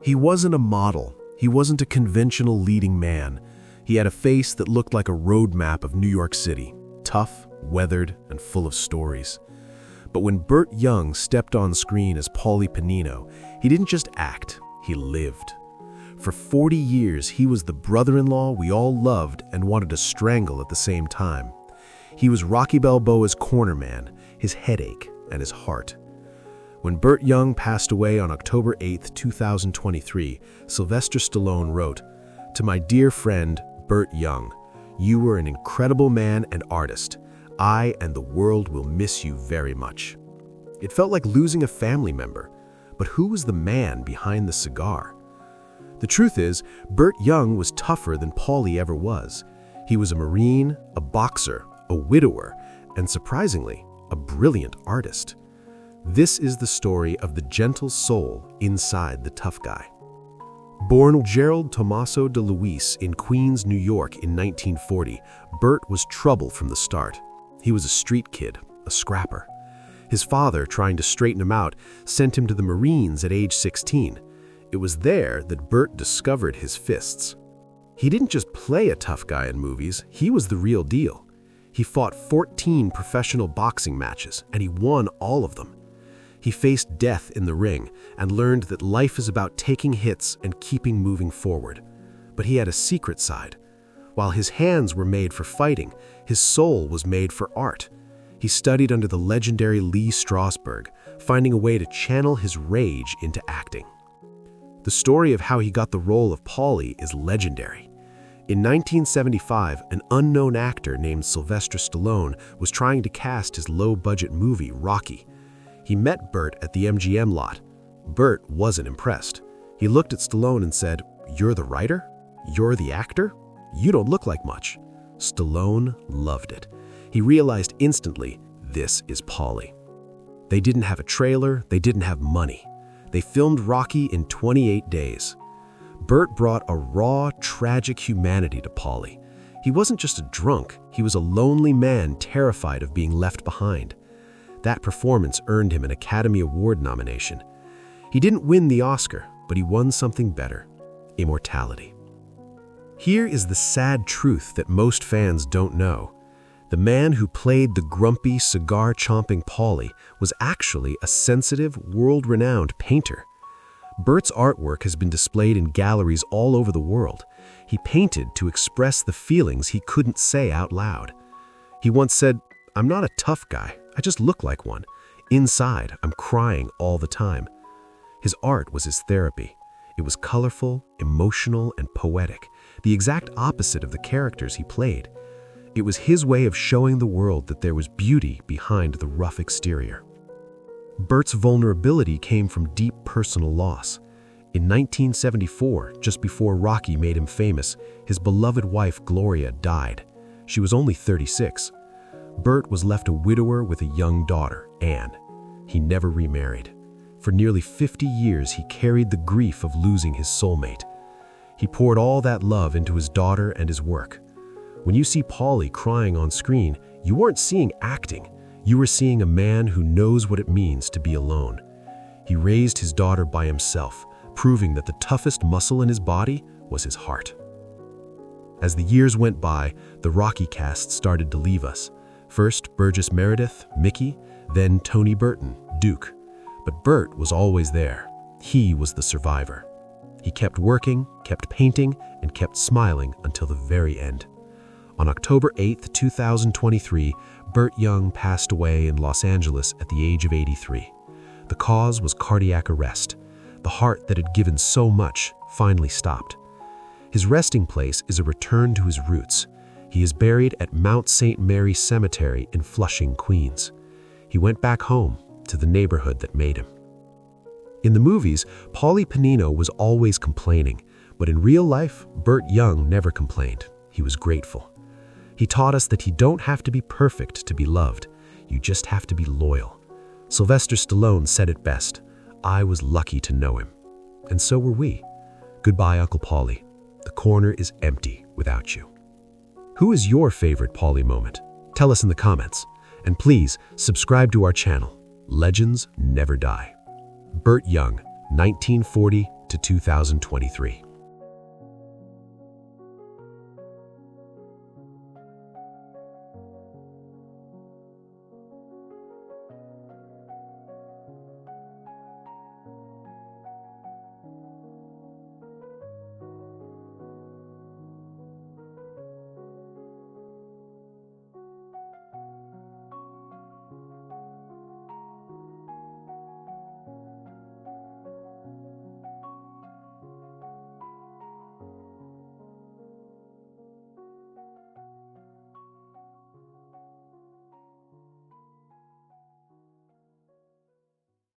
He wasn't a model. He wasn't a conventional leading man. He had a face that looked like a road map of New York City, tough, weathered, and full of stories. But when Burt Young stepped on screen as Paulie Pennino, he didn't just act, he lived. For 40 years, he was the brother-in-law we all loved and wanted to strangle at the same time. He was Rocky Balboa's corner man, his headache, and his heart. When Burt Young passed away on October 8, 2023, Sylvester Stallone wrote, "To my dear friend, Burt Young, you were an incredible man and artist. I and the world will miss you very much." It felt like losing a family member, but who was the man behind the cigar? The truth is, Burt Young was tougher than Paulie ever was. He was a Marine, a boxer, a widower, and surprisingly, a brilliant artist. This is the story of the gentle soul inside the tough guy. Born Gerald Tommaso de Luis in Queens, New York in 1940, Burt was trouble from the start. He was a street kid, a scrapper. His father, trying to straighten him out, sent him to the Marines at age 16. It was there that Burt discovered his fists. He didn't just play a tough guy in movies, he was the real deal. He fought 14 professional boxing matches, and he won all of them. He faced death in the ring and learned that life is about taking hits and keeping moving forward. But he had a secret side. While his hands were made for fighting, his soul was made for art. He studied under the legendary Lee Strasberg, finding a way to channel his rage into acting. The story of how he got the role of Paulie is legendary. In 1975, an unknown actor named Sylvester Stallone was trying to cast his low-budget movie, Rocky. He met Burt at the MGM lot. Burt wasn't impressed. He looked at Stallone and said, "You're the writer? You're the actor? You don't look like much." Stallone loved it. He realized instantly, this is Paulie. They didn't have a trailer, they didn't have money. They filmed Rocky in 28 days. Burt brought a raw, tragic humanity to Paulie. He wasn't just a drunk, he was a lonely man terrified of being left behind. That performance earned him an Academy Award nomination. He didn't win the Oscar, but he won something better: immortality. Here is the sad truth that most fans don't know. The man who played the grumpy, cigar-chomping Paulie was actually a sensitive, world-renowned painter. Burt's artwork has been displayed in galleries all over the world. He painted to express the feelings he couldn't say out loud. He once said, "I'm not a tough guy. I just look like one. Inside, I'm crying all the time." His art was his therapy. It was colorful, emotional, and poetic, the exact opposite of the characters he played. It was his way of showing the world that there was beauty behind the rough exterior. Burt's vulnerability came from deep personal loss. In 1974, just before Rocky made him famous, his beloved wife Gloria died. She was only 36. Burt was left a widower with a young daughter, Anne. He never remarried. For nearly 50 years, he carried the grief of losing his soulmate. He poured all that love into his daughter and his work. When you see Paulie crying on screen, you weren't seeing acting. You were seeing a man who knows what it means to be alone. He raised his daughter by himself, proving that the toughest muscle in his body was his heart. As the years went by, the Rocky cast started to leave us. First, Burgess Meredith, Mickey, then Tony Burton, Duke. But Burt was always there. He was the survivor. He kept working, kept painting, and kept smiling until the very end. On October 8, 2023, Burt Young passed away in Los Angeles at the age of 83. The cause was cardiac arrest. The heart that had given so much finally stopped. His resting place is a return to his roots. He is buried at Mount St. Mary Cemetery in Flushing, Queens. He went back home to the neighborhood that made him. In the movies, Paulie Pennino was always complaining, but in real life, Burt Young never complained. He was grateful. He taught us that you don't have to be perfect to be loved. You just have to be loyal. Sylvester Stallone said it best, "I was lucky to know him." And so were we. Goodbye, Uncle Paulie. The corner is empty without you. Who is your favorite Paulie moment? Tell us in the comments. And please, subscribe to our channel. Legends never die. Burt Young, 1940 to 2023.